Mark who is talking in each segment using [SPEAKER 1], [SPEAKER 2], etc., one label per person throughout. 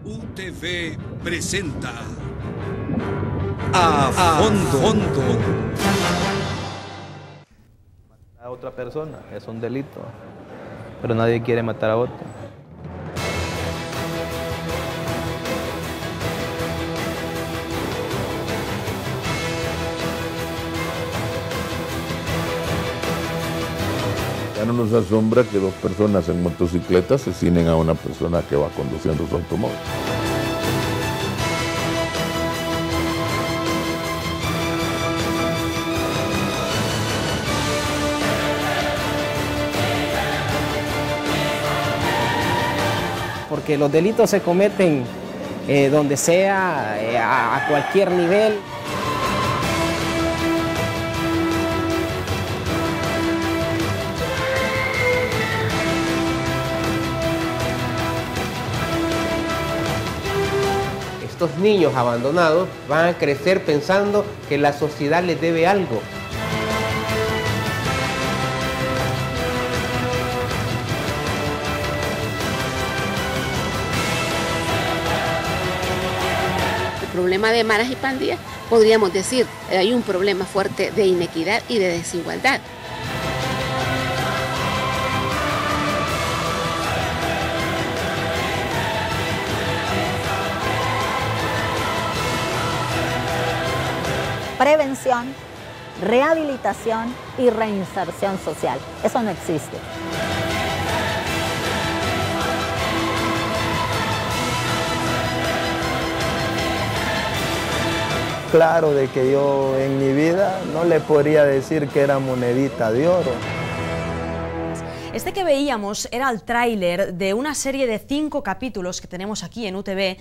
[SPEAKER 1] UTV presenta A Fondo.
[SPEAKER 2] A otra persona es un delito, pero nadie quiere matar a otro.
[SPEAKER 3] Ya no nos asombra que dos personas en motocicleta asesinen a una persona que va conduciendo su automóvil.
[SPEAKER 4] Porque los delitos se cometen donde sea, a cualquier nivel.
[SPEAKER 5] Estos niños abandonados van a crecer pensando que la sociedad les debe algo.
[SPEAKER 6] El problema de maras y pandillas, podríamos decir, hay un problema fuerte de inequidad y de desigualdad.
[SPEAKER 7] Prevención, rehabilitación y reinserción social. Eso no existe.
[SPEAKER 2] Claro de que yo en mi vida no le podría decir que era monedita de oro.
[SPEAKER 8] Este que veíamos era el tráiler de una serie de 5 capítulos que tenemos aquí en UTV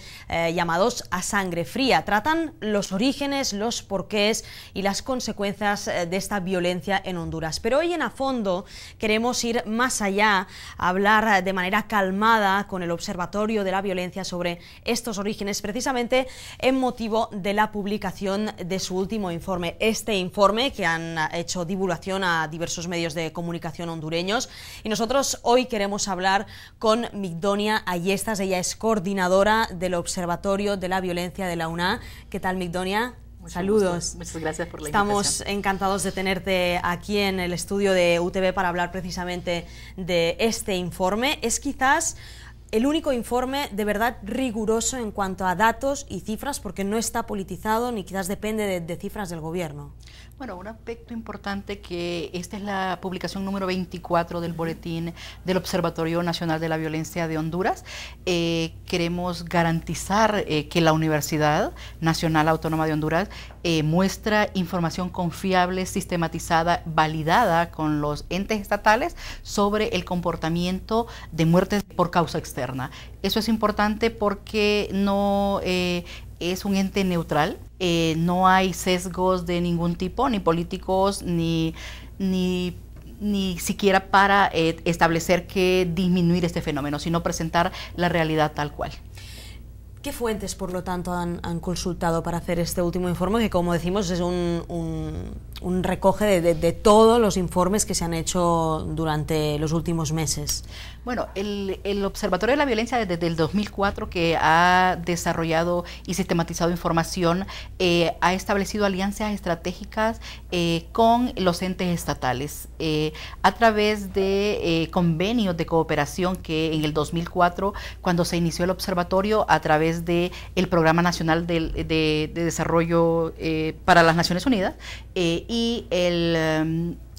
[SPEAKER 8] llamados A Sangre Fría. Tratan los orígenes, los porqués y las consecuencias de esta violencia en Honduras. Pero hoy en A Fondo queremos ir más allá, a hablar de manera calmada con el Observatorio de la Violencia sobre estos orígenes, precisamente en motivo de la publicación de su último informe. Este informe que han hecho divulgación a diversos medios de comunicación hondureños. Y nosotros hoy queremos hablar con Migdonia Ayestas. Ella es coordinadora del Observatorio de la Violencia de la UNA. ¿Qué tal, Migdonia? Saludos.
[SPEAKER 9] Muchas gracias por la invitación.
[SPEAKER 8] Estamos encantados de tenerte aquí en el estudio de UTV para hablar precisamente de este informe. Es quizás el único informe de verdad riguroso en cuanto a datos y cifras, porque no está politizado ni quizás depende de cifras del gobierno.
[SPEAKER 9] Bueno, un aspecto importante que esta es la publicación número 24 del boletín del Observatorio Nacional de la Violencia de Honduras. Queremos garantizar que la Universidad Nacional Autónoma de Honduras muestra información confiable, sistematizada, validada con los entes estatales sobre el comportamiento de muertes por causa externa. Eso es importante porque no es un ente neutral, no hay sesgos de ningún tipo, ni políticos, ni siquiera para establecer que disminuir este fenómeno, sino presentar la realidad tal cual.
[SPEAKER 8] ¿Qué fuentes, por lo tanto, han consultado para hacer este último informe, que, como decimos, es un recoge de todos los informes que se han hecho durante los últimos meses?
[SPEAKER 9] Bueno, el Observatorio de la Violencia desde el 2004, que ha desarrollado y sistematizado información, ha establecido alianzas estratégicas con los entes estatales a través de convenios de cooperación que en el 2004, cuando se inició el observatorio, a través del Programa Nacional de Desarrollo para las Naciones Unidas y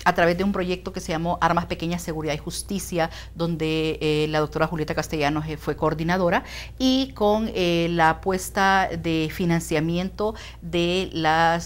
[SPEAKER 9] a través de un proyecto que se llamó Armas Pequeñas, Seguridad y Justicia, donde la doctora Julieta Castellanos fue coordinadora, y con la apuesta de financiamiento de la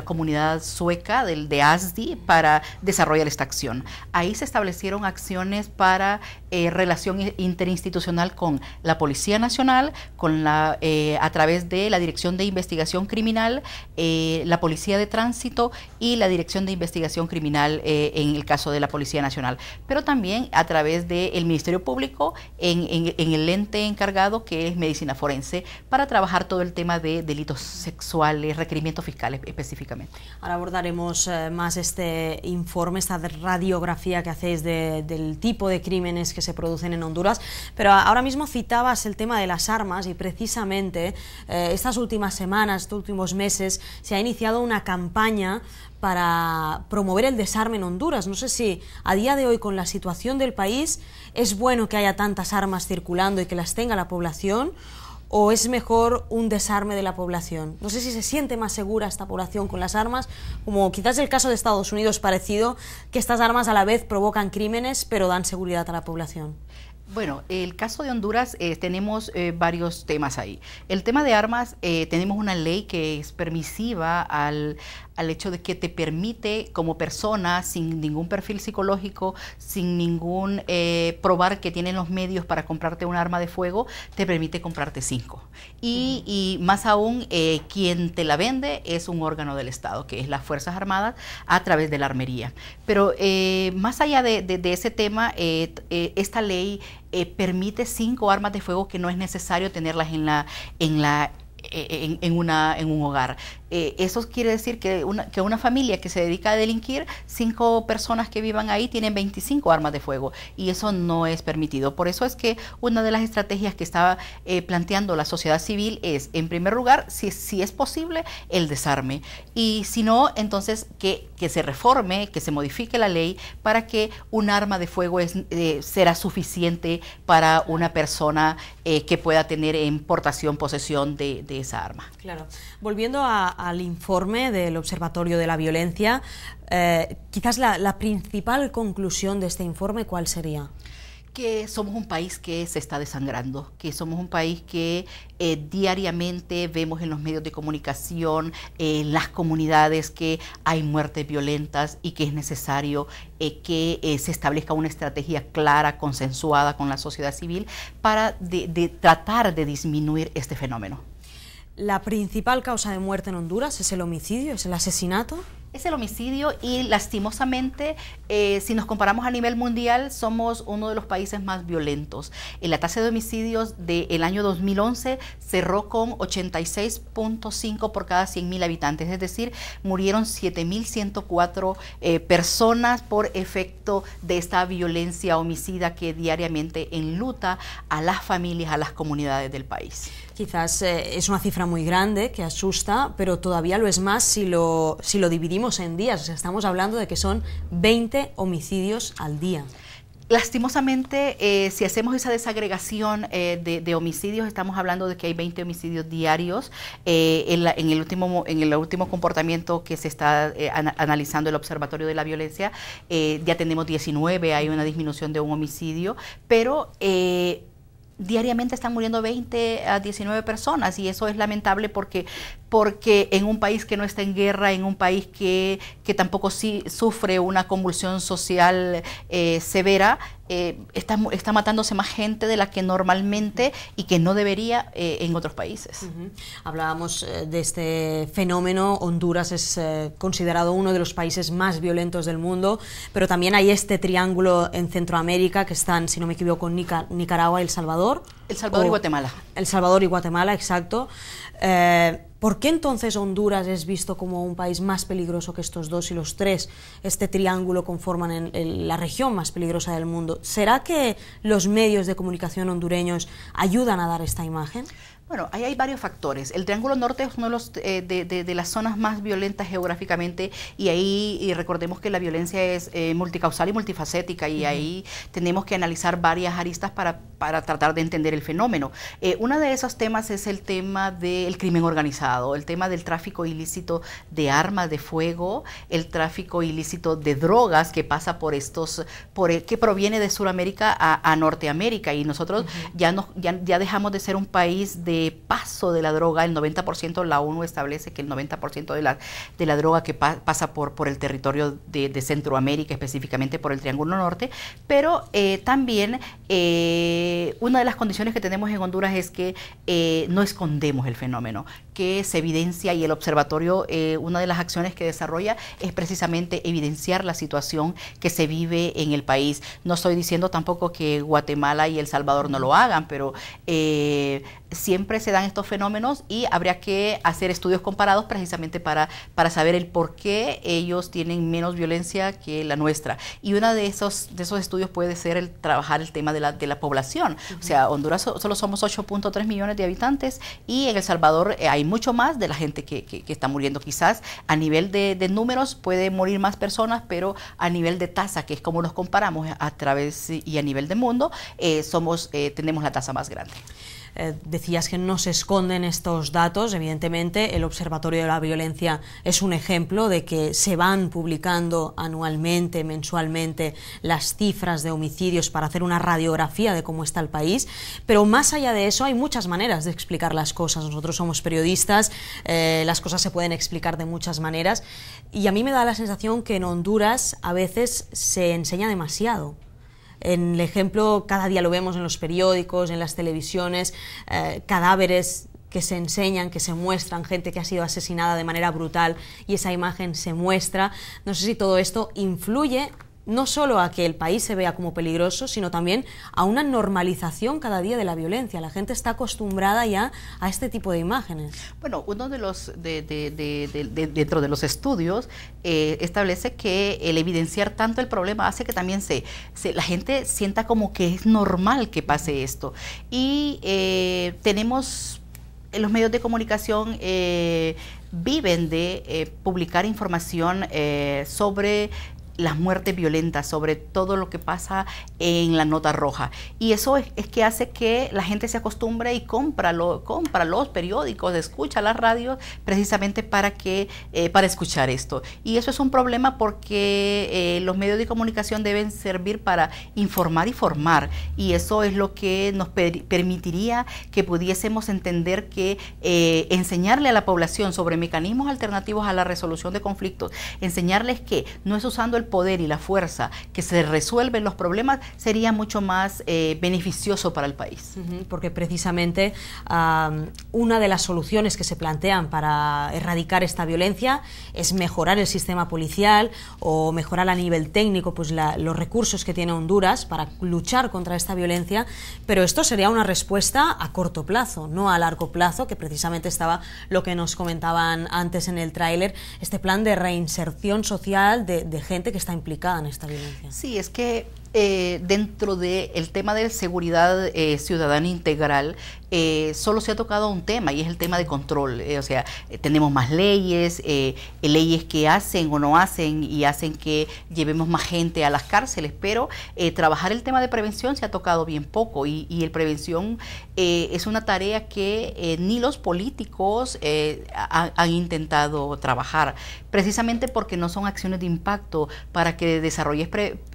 [SPEAKER 9] comunidad sueca, de ASDI, para desarrollar esta acción. Ahí se establecieron acciones para relación interinstitucional con la Policía Nacional, a través de la Dirección de Investigación Criminal, la Policía de Tránsito y la Dirección de Investigación Criminal Nacional, en el caso de la Policía Nacional, pero también a través del Ministerio Público en el ente encargado que es Medicina Forense, para trabajar todo el tema de delitos sexuales, requerimientos fiscales específicamente.
[SPEAKER 8] Ahora abordaremos más este informe, esta radiografía que hacéis del tipo de crímenes que se producen en Honduras, pero ahora mismo citabas el tema de las armas y precisamente estas últimas semanas, estos últimos meses, se ha iniciado una campaña para promover el desarme en Honduras. No sé si a día de hoy, con la situación del país, es bueno que haya tantas armas circulando y que las tenga la población, o es mejor un desarme de la población. No sé si se siente más segura esta población con las armas, como quizás el caso de Estados Unidos parecido, que estas armas a la vez provocan crímenes pero dan seguridad a la población.
[SPEAKER 9] Bueno, el caso de Honduras tenemos varios temas ahí. El tema de armas, tenemos una ley que es permisiva al hecho de que te permite como persona, sin ningún perfil psicológico, sin ningún probar que tienen los medios para comprarte un arma de fuego, te permite comprarte 5. Y más aún, quien te la vende es un órgano del Estado, que es las Fuerzas Armadas, a través de la armería. Pero más allá de ese tema, esta ley permite 5 armas de fuego que no es necesario tenerlas en un hogar. Eso quiere decir que una familia que se dedica a delinquir, 5 personas que vivan ahí tienen 25 armas de fuego, y eso no es permitido. Por eso es que una de las estrategias que estaba planteando la sociedad civil es, en primer lugar, si es posible, el desarme, y si no, entonces que se reforme, que se modifique la ley para que un arma de fuego será suficiente para una persona que pueda tener en portación, posesión de esa arma.
[SPEAKER 8] Claro. Volviendo al informe del Observatorio de la Violencia, quizás la principal conclusión de este informe, ¿cuál sería?
[SPEAKER 9] Que somos un país que se está desangrando, que somos un país que diariamente vemos en los medios de comunicación, en las comunidades, que hay muertes violentas y que es necesario que se establezca una estrategia clara, consensuada con la sociedad civil para tratar de disminuir este fenómeno.
[SPEAKER 8] ¿La principal causa de muerte en Honduras es el homicidio, es el asesinato?
[SPEAKER 9] Es el homicidio, y lastimosamente, si nos comparamos a nivel mundial, somos uno de los países más violentos. La tasa de homicidios del año 2011 cerró con 86.5 por cada 100.000 habitantes, es decir, murieron 7.104 personas por efecto de esta violencia homicida que diariamente enluta a las familias, a las comunidades del país.
[SPEAKER 8] Quizás es una cifra muy grande que asusta, pero todavía lo es más si lo dividimos en días. O sea, estamos hablando de que son 20 homicidios al día.
[SPEAKER 9] Lastimosamente, si hacemos esa desagregación de homicidios, estamos hablando de que hay 20 homicidios diarios. En el último comportamiento que se está analizando el Observatorio de la Violencia, ya tenemos 19, hay una disminución de un homicidio, pero diariamente están muriendo 20 a 19 personas, y eso es lamentable porque en un país que no está en guerra, en un país que tampoco sufre una convulsión social severa, está matándose más gente de la que normalmente y que no debería en otros países.
[SPEAKER 8] Hablábamos de este fenómeno. Honduras es considerado uno de los países más violentos del mundo, pero también hay este triángulo en Centroamérica que están, si no me equivoco, Nicaragua y El Salvador.
[SPEAKER 9] El Salvador y Guatemala.
[SPEAKER 8] El Salvador y Guatemala, exacto. ¿Por qué entonces Honduras es visto como un país más peligroso que estos dos, y los tres, este triángulo, conforman la región más peligrosa del mundo? ¿Será que los medios de comunicación hondureños ayudan a dar esta imagen?
[SPEAKER 9] Bueno, ahí hay varios factores. El Triángulo Norte es uno de los de las zonas más violentas geográficamente, y ahí recordemos que la violencia es multicausal y multifacética, y ahí tenemos que analizar varias aristas para tratar de entender el fenómeno. Uno de esos temas es el tema del crimen organizado, el tema del tráfico ilícito de armas de fuego, el tráfico ilícito de drogas que pasa que proviene de Sudamérica a Norteamérica, y nosotros ya dejamos de ser un país de paso de la droga. El 90%, la ONU establece que el 90% de la droga que pasa por el territorio de Centroamérica, específicamente por el Triángulo Norte, pero también una de las condiciones que tenemos en Honduras es que no escondemos el fenómeno, que se evidencia, y el observatorio, una de las acciones que desarrolla es precisamente evidenciar la situación que se vive en el país. No estoy diciendo tampoco que Guatemala y El Salvador no lo hagan, pero siempre se dan estos fenómenos y habría que hacer estudios comparados precisamente para saber el por qué ellos tienen menos violencia que la nuestra. Y uno de esos estudios puede ser el trabajar el tema de la población. O sea, Honduras solo somos 8.3 millones de habitantes y en El Salvador hay mucho más de la gente que está muriendo. Quizás a nivel de números puede morir más personas, pero a nivel de tasa, que es como nos comparamos a través y a nivel de mundo, tenemos la tasa más grande.
[SPEAKER 8] Decías que no se esconden estos datos. Evidentemente el Observatorio de la Violencia es un ejemplo de que se van publicando anualmente, mensualmente, las cifras de homicidios para hacer una radiografía de cómo está el país, pero más allá de eso hay muchas maneras de explicar las cosas. Nosotros somos periodistas, las cosas se pueden explicar de muchas maneras, y a mí me da la sensación que en Honduras a veces se enseña demasiado. En el ejemplo, cada día lo vemos en los periódicos, en las televisiones, cadáveres que se enseñan, que se muestran, gente que ha sido asesinada de manera brutal y esa imagen se muestra. No sé si todo esto influye no solo a que el país se vea como peligroso, sino también a una normalización cada día de la violencia. La gente está acostumbrada ya a este tipo de imágenes.
[SPEAKER 9] Bueno, uno de los dentro de los estudios establece que el evidenciar tanto el problema hace que también la gente sienta como que es normal que pase esto. Y tenemos los medios de comunicación viven de publicar información sobre las muertes violentas, sobre todo lo que pasa en la nota roja. Y eso es que hace que la gente se acostumbre y compra los periódicos, escucha las radios, precisamente para escuchar esto. Y eso es un problema porque los medios de comunicación deben servir para informar y formar. Y eso es lo que nos permitiría que pudiésemos entender que enseñarle a la población sobre mecanismos alternativos a la resolución de conflictos, enseñarles que no es usando el poder y la fuerza que se resuelven los problemas, sería mucho más beneficioso para el país.
[SPEAKER 8] Porque precisamente una de las soluciones que se plantean para erradicar esta violencia es mejorar el sistema policial o mejorar a nivel técnico pues los recursos que tiene Honduras para luchar contra esta violencia, pero esto sería una respuesta a corto plazo, no a largo plazo, que precisamente estaba lo que nos comentaban antes en el tráiler, este plan de reinserción social de gente que está implicada en esta violencia.
[SPEAKER 9] Sí, es que dentro del tema de seguridad ciudadana integral, solo se ha tocado un tema, y es el tema de control. O sea, tenemos más leyes, leyes que hacen o no hacen y hacen que llevemos más gente a las cárceles, pero trabajar el tema de prevención se ha tocado bien poco, y el prevención es una tarea que ni los políticos han intentado trabajar, precisamente porque no son acciones de impacto para que desarrolles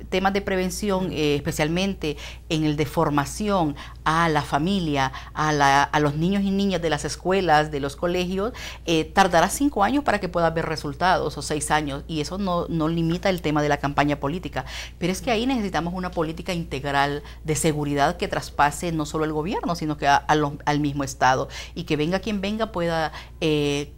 [SPEAKER 9] temas de prevención, especialmente en el de formación a la familia, a los niños y niñas de las escuelas, de los colegios. Tardará 5 años para que pueda haber resultados, o 6 años, y eso no limita el tema de la campaña política, pero es que ahí necesitamos una política integral de seguridad que traspase no solo el gobierno, sino que al mismo Estado, y que venga quien venga pueda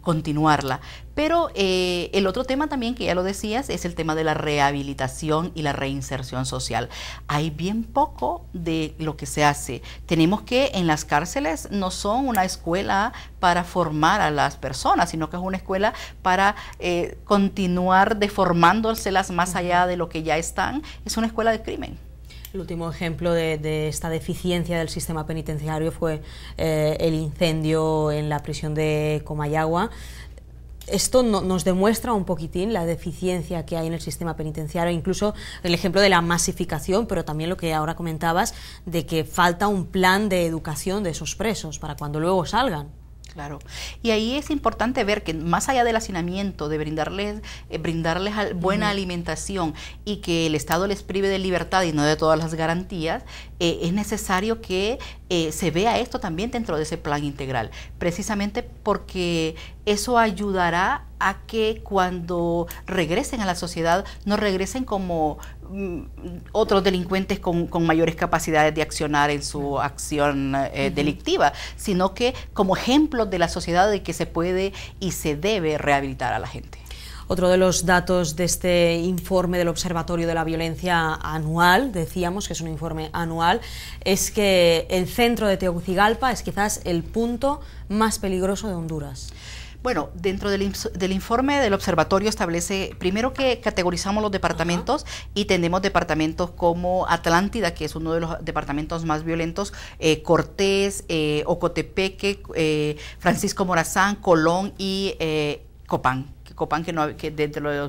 [SPEAKER 9] continuarla. Pero el otro tema también, que ya lo decías, es el tema de la rehabilitación y la reinserción social. Hay bien poco de lo que se hace. Tenemos que en las cárceles no son una escuela para formar a las personas, sino que es una escuela para continuar deformándoselas más allá de lo que ya están. Es una escuela de crimen.
[SPEAKER 8] El último ejemplo de esta deficiencia del sistema penitenciario fue el incendio en la prisión de Comayagua. Esto nos demuestra un poquitín la deficiencia que hay en el sistema penitenciario, incluso el ejemplo de la masificación, pero también lo que ahora comentabas, de que falta un plan de educación de esos presos para cuando luego salgan.
[SPEAKER 9] Claro, y ahí es importante ver que más allá del hacinamiento, de brindarles buena alimentación y que el Estado les prive de libertad y no de todas las garantías, es necesario que se vea esto también dentro de ese plan integral, precisamente porque eso ayudará a que cuando regresen a la sociedad no regresen como otros delincuentes con mayores capacidades de accionar en su acción delictiva, sino que como ejemplos de la sociedad de que se puede y se debe rehabilitar a la gente.
[SPEAKER 8] Otro de los datos de este informe del Observatorio de la Violencia anual, decíamos que es un informe anual, es que el centro de Tegucigalpa es quizás el punto más peligroso de Honduras.
[SPEAKER 9] Bueno, dentro del informe del observatorio establece, primero que categorizamos los departamentos y tenemos departamentos como Atlántida, que es uno de los departamentos más violentos, Cortés, Ocotepeque, Francisco Morazán, Colón y Copán, que dentro de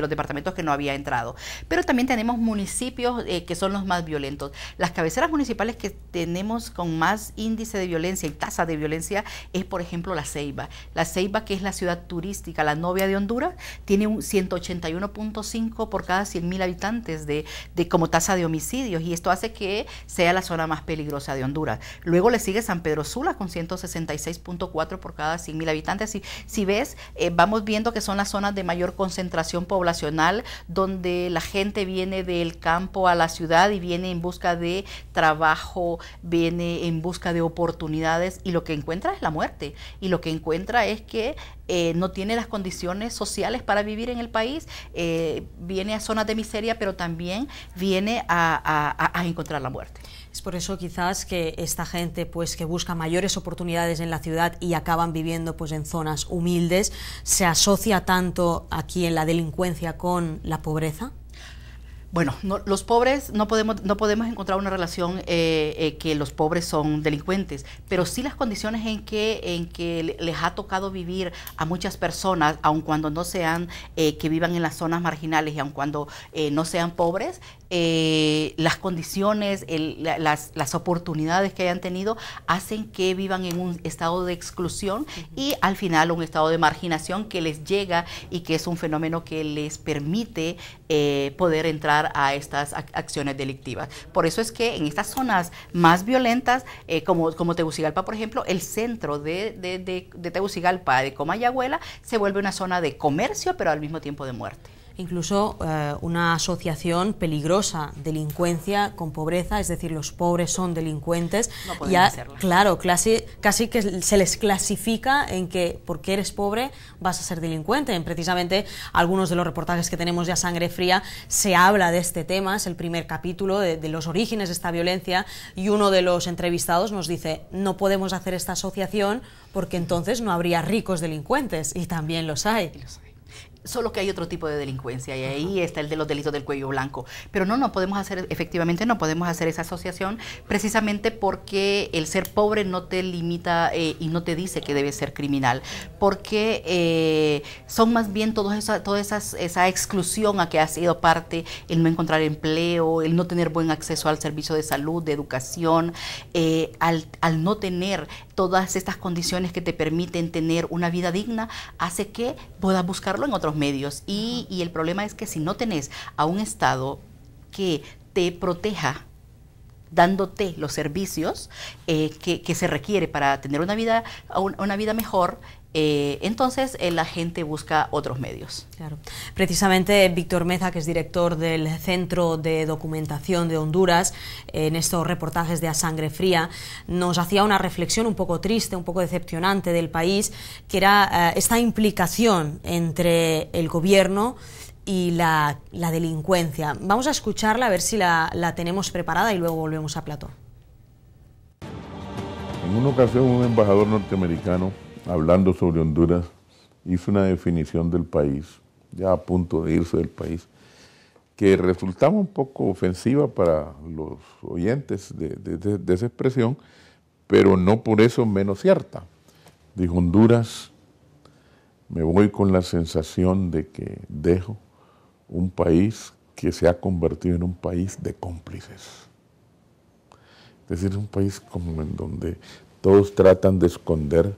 [SPEAKER 9] los departamentos que no había entrado. Pero también tenemos municipios que son los más violentos. Las cabeceras municipales que tenemos con más índice de violencia y tasa de violencia es, por ejemplo, La Ceiba. La Ceiba, que es la ciudad turística, la novia de Honduras, tiene un 181.5 por cada 100.000 habitantes de como tasa de homicidios, y esto hace que sea la zona más peligrosa de Honduras. Luego le sigue San Pedro Sula con 166.4 por cada 100.000 habitantes. Si ves, vamos viendo que son las zonas de mayor concentración poblacional, donde la gente viene del campo a la ciudad y viene en busca de trabajo, viene en busca de oportunidades, y lo que encuentra es la muerte, y lo que encuentra es que no tiene las condiciones sociales para vivir en el país, viene a zonas de miseria, pero también viene a encontrar la muerte.
[SPEAKER 8] Es por eso quizás que esta gente pues que busca mayores oportunidades en la ciudad y acaban viviendo pues en zonas humildes, se asocia tanto aquí en la delincuencia con la pobreza.
[SPEAKER 9] Bueno, los pobres no podemos encontrar una relación que los pobres son delincuentes, pero sí las condiciones en que les ha tocado vivir a muchas personas, aun cuando no sean que vivan en las zonas marginales y aun cuando no sean pobres, las condiciones, las oportunidades que hayan tenido hacen que vivan en un estado de exclusión y al final un estado de marginación que les llega y que es un fenómeno que les permite poder entrar a estas acciones delictivas. Por eso es que en estas zonas más violentas, como Tegucigalpa, por ejemplo, el centro de Tegucigalpa, de Comayagüela, se vuelve una zona de comercio, pero al mismo tiempo de muerte.
[SPEAKER 8] Incluso una asociación peligrosa, delincuencia con pobreza, es decir, los pobres son delincuentes.
[SPEAKER 9] No podemos hacerlo.
[SPEAKER 8] Claro, casi que se les clasifica en que porque eres pobre vas a ser delincuente. Precisamente algunos de los reportajes que tenemos de A Sangre Fría se habla de este tema, es el primer capítulo de los orígenes de esta violencia, y uno de los entrevistados nos dice, no podemos hacer esta asociación porque entonces no habría ricos delincuentes, y también los hay.
[SPEAKER 9] Solo que hay otro tipo de delincuencia y ahí está el de los delitos del cuello blanco. Pero no podemos hacer, efectivamente no podemos hacer esa asociación precisamente porque el ser pobre no te limita y no te dice que debes ser criminal, porque son más bien toda esa exclusión a que ha sido parte, el no encontrar empleo, el no tener buen acceso al servicio de salud, de educación, al no tener todas estas condiciones que te permiten tener una vida digna, hace que puedas buscarlo en otros medios. Y el problema es que si no tenés a un Estado que te proteja dándote los servicios que se requiere para tener una vida mejor, entonces la gente busca otros medios.
[SPEAKER 8] Claro. Precisamente Víctor Meza, que es director del Centro de Documentación de Honduras, en estos reportajes de A Sangre Fría, nos hacía una reflexión un poco triste, un poco decepcionante del país, que era esta implicación entre el gobierno y la delincuencia. Vamos a escucharla, a ver si la tenemos preparada y luego volvemos a plató.
[SPEAKER 3] En una ocasión un embajador norteamericano, hablando sobre Honduras, hizo una definición del país, ya a punto de irse del país, que resultaba un poco ofensiva para los oyentes de esa expresión, pero no por eso menos cierta. Dijo: Honduras, me voy con la sensación de que dejo un país que se ha convertido en un país de cómplices. Es decir, un país como en donde todos tratan de esconder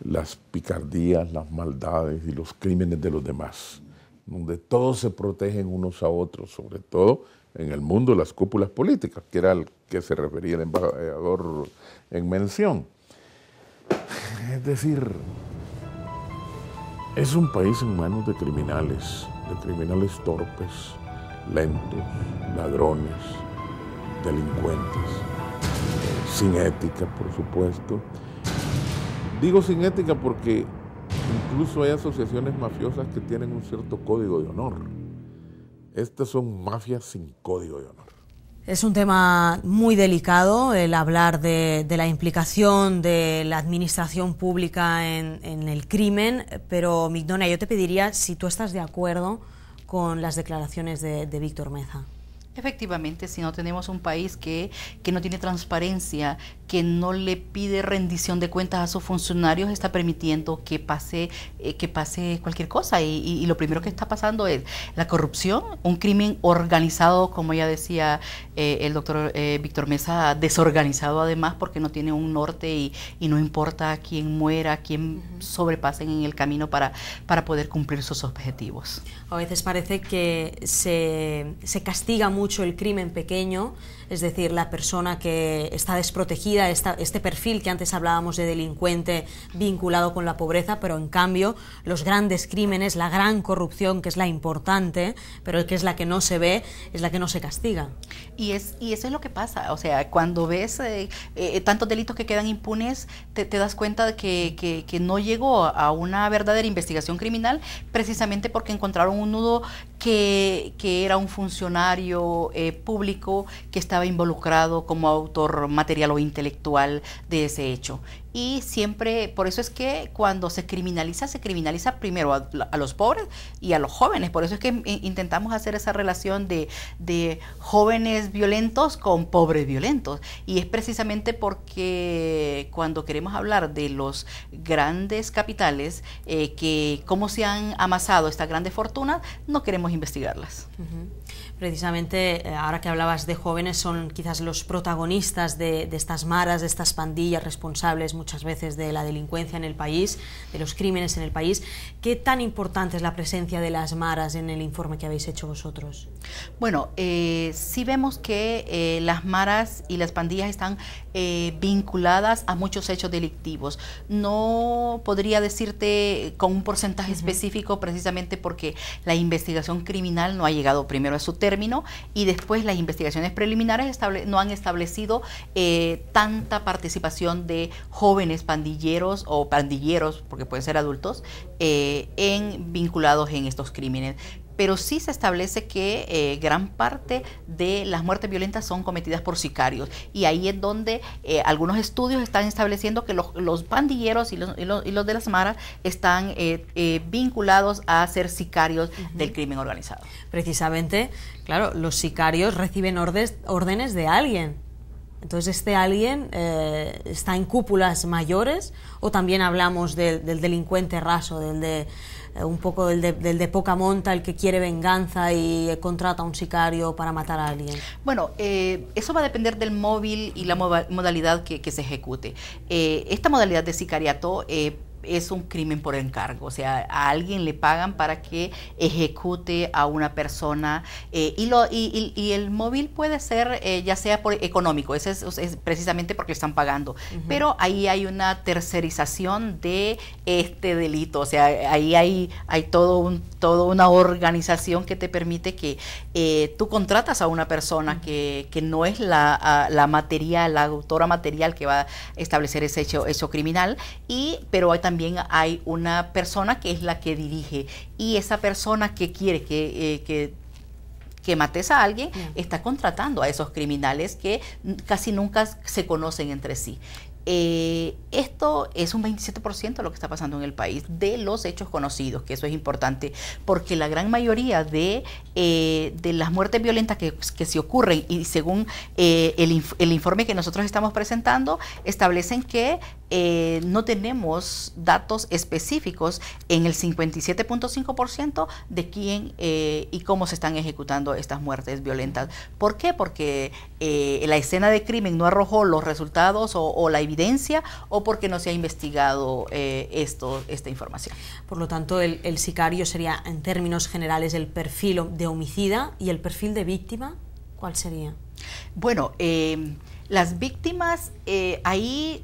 [SPEAKER 3] las picardías, las maldades y los crímenes de los demás, donde todos se protegen unos a otros, sobre todo en el mundo de las cúpulas políticas, que era al que se refería el embajador en mención. Es decir, Es un país en manos de criminales torpes, lentos, ladrones, delincuentes, sin ética, por supuesto. Digo sin ética porque incluso hay asociaciones mafiosas que tienen un cierto código de honor. Estas son mafias sin código de honor.
[SPEAKER 8] Es un tema muy delicado el hablar de la implicación de la administración pública en el crimen, pero Migdonia, yo te pediría si tú estás de acuerdo con las declaraciones de Víctor Meza.
[SPEAKER 9] Efectivamente, si no tenemos un país que no tiene transparencia, que no le pide rendición de cuentas a sus funcionarios, está permitiendo que pase cualquier cosa. Y lo primero que está pasando es la corrupción, un crimen organizado, como ya decía el doctor Víctor Meza, desorganizado además porque no tiene un norte y no importa quién muera, quién sobrepasen en el camino para poder cumplir sus objetivos.
[SPEAKER 8] A veces parece que se castiga mucho el crimen pequeño, es decir, la persona que está desprotegida, este perfil que antes hablábamos de delincuente vinculado con la pobreza, pero en cambio los grandes crímenes, la gran corrupción, que es la importante, pero que es la que no se ve, es la que no se castiga.
[SPEAKER 9] Y eso es lo que pasa, o sea, cuando ves tantos delitos que quedan impunes, te das cuenta de que no llegó a una verdadera investigación criminal, precisamente porque encontraron un nudo que era un funcionario público que estaba involucrado como autor material o intelectual de ese hecho. Y siempre, por eso es que cuando se criminaliza primero a los pobres y a los jóvenes. Por eso es que intentamos hacer esa relación de jóvenes violentos con pobres violentos. Y es precisamente porque cuando queremos hablar de los grandes capitales, que cómo se han amasado estas grandes fortunas, no queremos investigarlas.
[SPEAKER 8] Precisamente, ahora que hablabas de jóvenes, son quizás los protagonistas de estas maras, de estas pandillas responsables muchas veces de la delincuencia en el país, de los crímenes en el país. ¿Qué tan importante es la presencia de las maras en el informe que habéis hecho vosotros?
[SPEAKER 9] Bueno, sí vemos que las maras y las pandillas están vinculadas a muchos hechos delictivos. No podría decirte con un porcentaje específico, precisamente porque la investigación criminal no ha llegado primero a su término y después las investigaciones preliminares no han establecido tanta participación de jóvenes pandilleros o pandilleros, porque pueden ser adultos, vinculados en estos crímenes. Pero sí se establece que gran parte de las muertes violentas son cometidas por sicarios. Y ahí es donde algunos estudios están estableciendo que los pandilleros y los de las maras están vinculados a ser sicarios del crimen organizado.
[SPEAKER 8] Precisamente, claro, los sicarios reciben órdenes de alguien. Entonces, ¿este alguien está en cúpulas mayores o también hablamos del delincuente raso, un poco del de poca monta, el que quiere venganza y contrata a un sicario para matar a alguien?
[SPEAKER 9] Bueno, eso va a depender del móvil y la modalidad que se ejecute. Esta modalidad de sicariato es un crimen por encargo, o sea, a alguien le pagan para que ejecute a una persona y el móvil puede ser ya sea por económico, es precisamente porque le están pagando, pero ahí hay una tercerización de este delito, o sea, ahí hay toda una organización que te permite que tú contratas a una persona que no es la autora material que va a establecer ese hecho criminal, pero también hay una persona que es la que dirige, y esa persona que quiere que mates a alguien está contratando a esos criminales que casi nunca se conocen entre sí. Esto es un 27% de lo que está pasando en el país, de los hechos conocidos, que eso es importante, porque la gran mayoría de las muertes violentas que se ocurren, y según el informe que nosotros estamos presentando, establecen que no tenemos datos específicos en el 57.5% de quién y cómo se están ejecutando estas muertes violentas. ¿Por qué? Porque la escena de crimen no arrojó los resultados o la evidencia, o porque no se ha investigado esta información.
[SPEAKER 8] Por lo tanto, el sicario sería, en términos generales, el perfil de homicida, y el perfil de víctima, ¿cuál sería?
[SPEAKER 9] Bueno, las víctimas ahí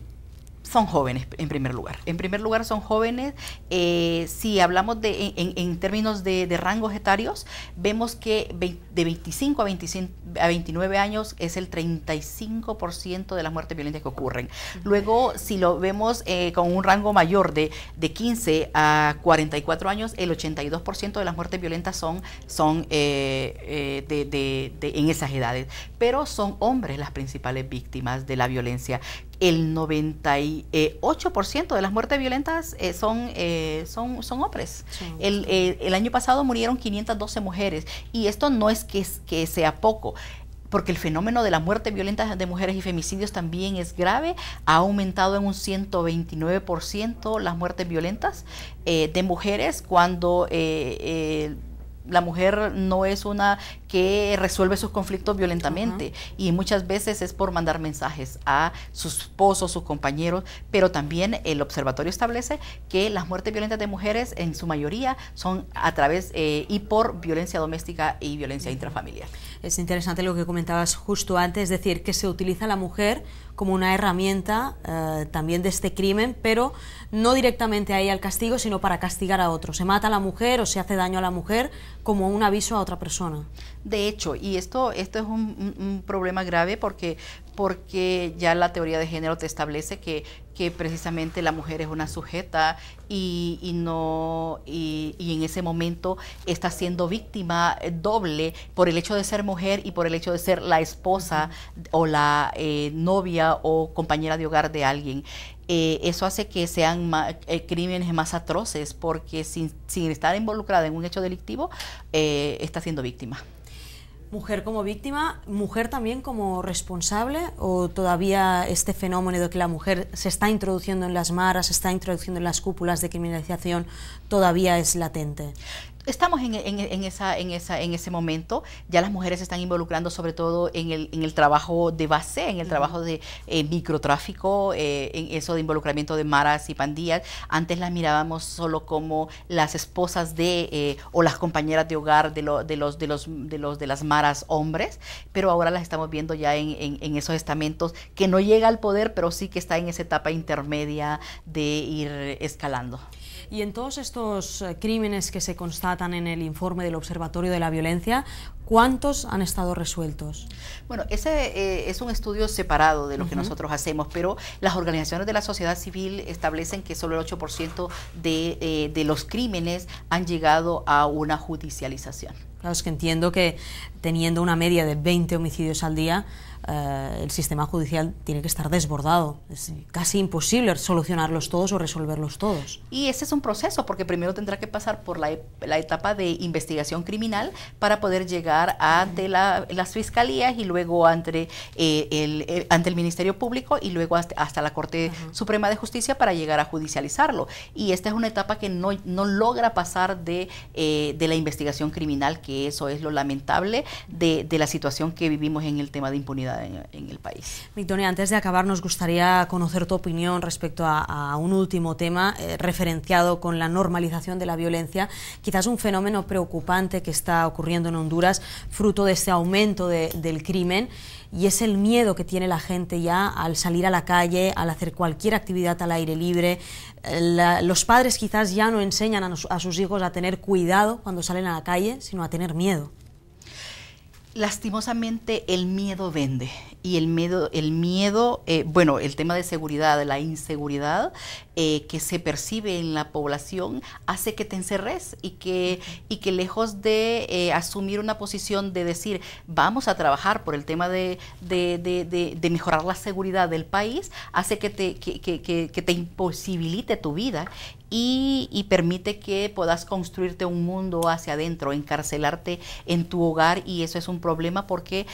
[SPEAKER 9] Son jóvenes, en primer lugar. En primer lugar, son jóvenes. Si hablamos en términos de rangos etarios, vemos que de 25 a 29 años es el 35% de las muertes violentas que ocurren. Luego, si lo vemos con un rango mayor de 15 a 44 años, el 82% de las muertes violentas son en esas edades. Pero son hombres las principales víctimas de la violencia. El 98% de las muertes violentas son hombres. Sí. El año pasado murieron 512 mujeres y esto no es que sea poco, porque el fenómeno de la muerte violenta de mujeres y femicidios también es grave. Ha aumentado en un 129% las muertes violentas de mujeres cuando la mujer no es una que resuelve sus conflictos violentamente y muchas veces es por mandar mensajes a sus esposos, sus compañeros, pero también el observatorio establece que las muertes violentas de mujeres en su mayoría son a través y por violencia doméstica y violencia intrafamiliar.
[SPEAKER 8] Es interesante lo que comentabas justo antes, es decir, que se utiliza la mujer como una herramienta también de este crimen, pero no directamente ahí al castigo, sino para castigar a otro. Se mata a la mujer o se hace daño a la mujer como un aviso a otra persona.
[SPEAKER 9] De hecho, y esto es un problema grave porque ya la teoría de género te establece que precisamente la mujer es una sujeta y en ese momento está siendo víctima doble por el hecho de ser mujer y por el hecho de ser la esposa o la novia o compañera de hogar de alguien. Eso hace que sean crímenes más atroces porque sin estar involucrada en un hecho delictivo está siendo víctima.
[SPEAKER 8] ¿Mujer como víctima, mujer también como responsable, o todavía este fenómeno de que la mujer se está introduciendo en las maras, se está introduciendo en las cúpulas de criminalización, todavía es latente?
[SPEAKER 9] Estamos en ese momento. Ya las mujeres se están involucrando sobre todo en el trabajo de base, en el trabajo de microtráfico, en eso de involucramiento de maras y pandillas. Antes las mirábamos solo como las esposas o las compañeras de hogar de las maras hombres, pero ahora las estamos viendo ya en esos estamentos que no llega al poder, pero sí que está en esa etapa intermedia de ir escalando.
[SPEAKER 8] Y en todos estos crímenes que se constatan en el informe del Observatorio de la Violencia, ¿cuántos han estado resueltos?
[SPEAKER 9] Bueno, ese es un estudio separado de lo que nosotros hacemos, pero las organizaciones de la sociedad civil establecen que solo el 8% de los crímenes han llegado a una judicialización.
[SPEAKER 8] Claro, es que entiendo que teniendo una media de 20 homicidios al día, el sistema judicial tiene que estar desbordado. Es casi imposible solucionarlos todos o resolverlos todos.
[SPEAKER 9] Y ese es un proceso, porque primero tendrá que pasar por la etapa de investigación criminal para poder llegar ante las fiscalías y luego ante el Ministerio Público y luego hasta la Corte Suprema de Justicia para llegar a judicializarlo. Y esta es una etapa que no logra pasar de la investigación criminal, que eso es lo lamentable de la situación que vivimos en el tema de impunidad en el país.
[SPEAKER 8] Victoria, antes de acabar nos gustaría conocer tu opinión respecto a un último tema referenciado con la normalización de la violencia, quizás un fenómeno preocupante que está ocurriendo en Honduras fruto de este aumento del crimen, y es el miedo que tiene la gente ya al salir a la calle, al hacer cualquier actividad al aire libre. Los padres quizás ya no enseñan a sus hijos a tener cuidado cuando salen a la calle, sino a tener miedo.
[SPEAKER 9] Lastimosamente el miedo vende, y el miedo, bueno, el tema de seguridad, la inseguridad que se percibe en la población hace que te encerres y que lejos de asumir una posición de decir vamos a trabajar por el tema de mejorar la seguridad del país, hace que te imposibilite tu vida y permite que puedas construirte un mundo hacia adentro, encarcelarte en tu hogar, y eso es un problema porque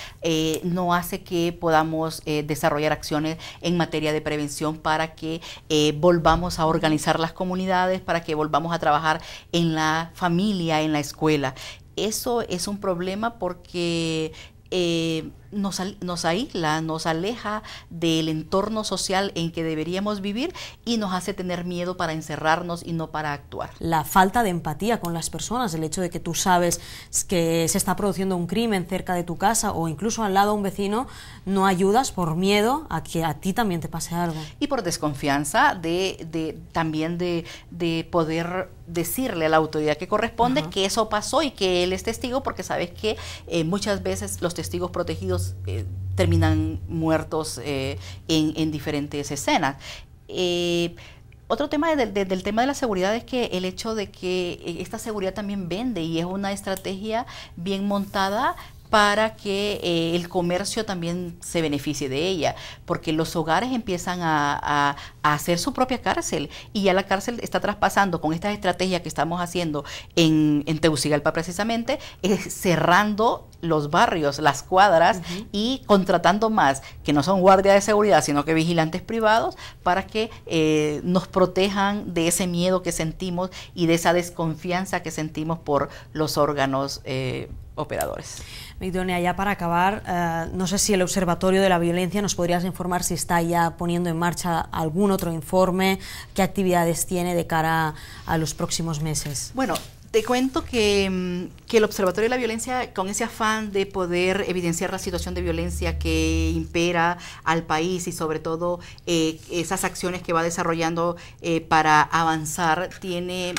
[SPEAKER 9] no hace que podamos desarrollar acciones en materia de prevención para que volvamos a organizar las comunidades, para que volvamos a trabajar en la familia, en la escuela. Eso es un problema porque nos aísla, nos aleja del entorno social en que deberíamos vivir y nos hace tener miedo para encerrarnos y no para actuar.
[SPEAKER 8] La falta de empatía con las personas, el hecho de que tú sabes que se está produciendo un crimen cerca de tu casa o incluso al lado de un vecino, no ayudas por miedo a que a ti también te pase algo.
[SPEAKER 9] Y por desconfianza también de poder decirle a la autoridad que corresponde que eso pasó y que él es testigo, porque sabes que muchas veces los testigos protegidos terminan muertos en diferentes escenas. Otro tema del tema de la seguridad es que el hecho de que esta seguridad también vende y es una estrategia bien montada para que el comercio también se beneficie de ella, porque los hogares empiezan a hacer su propia cárcel y ya la cárcel está traspasando con estas estrategias que estamos haciendo en Tegucigalpa precisamente, cerrando los barrios, las cuadras y contratando más, que no son guardias de seguridad, sino que vigilantes privados para que nos protejan de ese miedo que sentimos y de esa desconfianza que sentimos por los órganos operadores.
[SPEAKER 8] Migdonia, ya para acabar, no sé si el Observatorio de la Violencia nos podrías informar si está ya poniendo en marcha algún otro informe, qué actividades tiene de cara a los próximos meses.
[SPEAKER 9] Bueno, te cuento que el Observatorio de la Violencia, con ese afán de poder evidenciar la situación de violencia que impera al país y sobre todo esas acciones que va desarrollando para avanzar, tiene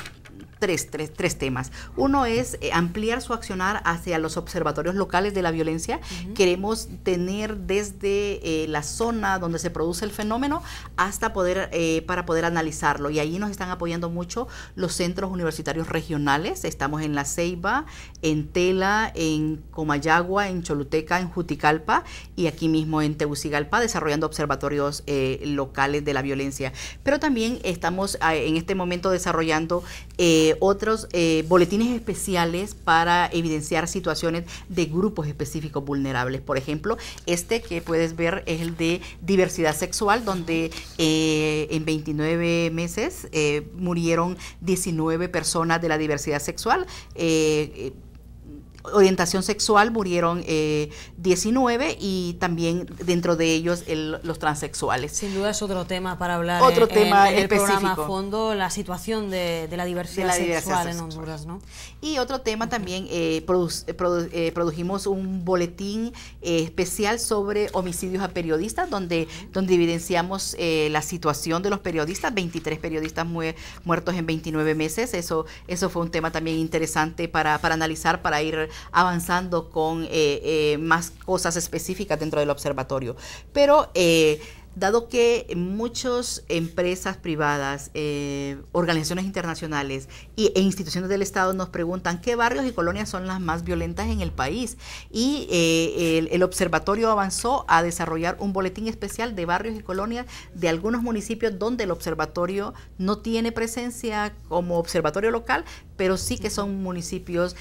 [SPEAKER 9] tres temas. Uno es ampliar su accionar hacia los observatorios locales de la violencia. Queremos tener desde la zona donde se produce el fenómeno hasta para poder analizarlo, y ahí nos están apoyando mucho los centros universitarios regionales. Estamos en La Ceiba, en Tela, en Comayagua, en Choluteca, en Juticalpa y aquí mismo en Tegucigalpa, desarrollando observatorios locales de la violencia. Pero también estamos en este momento desarrollando otros boletines especiales para evidenciar situaciones de grupos específicos vulnerables. Por ejemplo, este que puedes ver es el de diversidad sexual, donde en 29 meses murieron 19 personas de la diversidad sexual. Orientación sexual murieron 19 y también dentro de ellos los transexuales.
[SPEAKER 8] Sin duda es otro tema para hablar
[SPEAKER 9] otro tema
[SPEAKER 8] en el
[SPEAKER 9] específico.
[SPEAKER 8] programa a fondo, la situación de la diversidad sexual en Honduras, ¿no?
[SPEAKER 9] Y otro tema también, produjimos un boletín especial sobre homicidios a periodistas, donde evidenciamos la situación de los periodistas, 23 periodistas muertos en 29 meses. Eso fue un tema también interesante para analizar, para ir avanzando con más cosas específicas dentro del observatorio. Pero dado que muchas empresas privadas, organizaciones internacionales e instituciones del Estado nos preguntan qué barrios y colonias son las más violentas en el país, y el observatorio avanzó a desarrollar un boletín especial de barrios y colonias de algunos municipios donde el observatorio no tiene presencia como observatorio local, pero sí que son municipios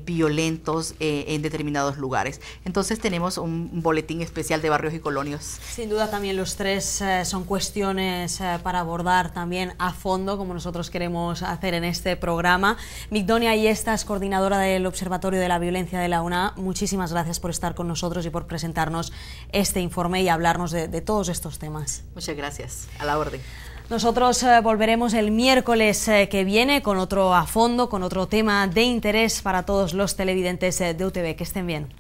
[SPEAKER 9] violentos en determinados lugares. Entonces tenemos un boletín especial de barrios y colonias.
[SPEAKER 8] Sin duda también los tres son cuestiones para abordar también a fondo, como nosotros queremos hacer en este programa. Migdonia Yestas, coordinadora del Observatorio de la Violencia de la UNA, muchísimas gracias por estar con nosotros y por presentarnos este informe y hablarnos de todos estos temas.
[SPEAKER 9] Muchas gracias, a la orden.
[SPEAKER 8] Nosotros volveremos el miércoles que viene con otro a fondo, con otro tema de interés para todos los televidentes de UTV. Que estén bien.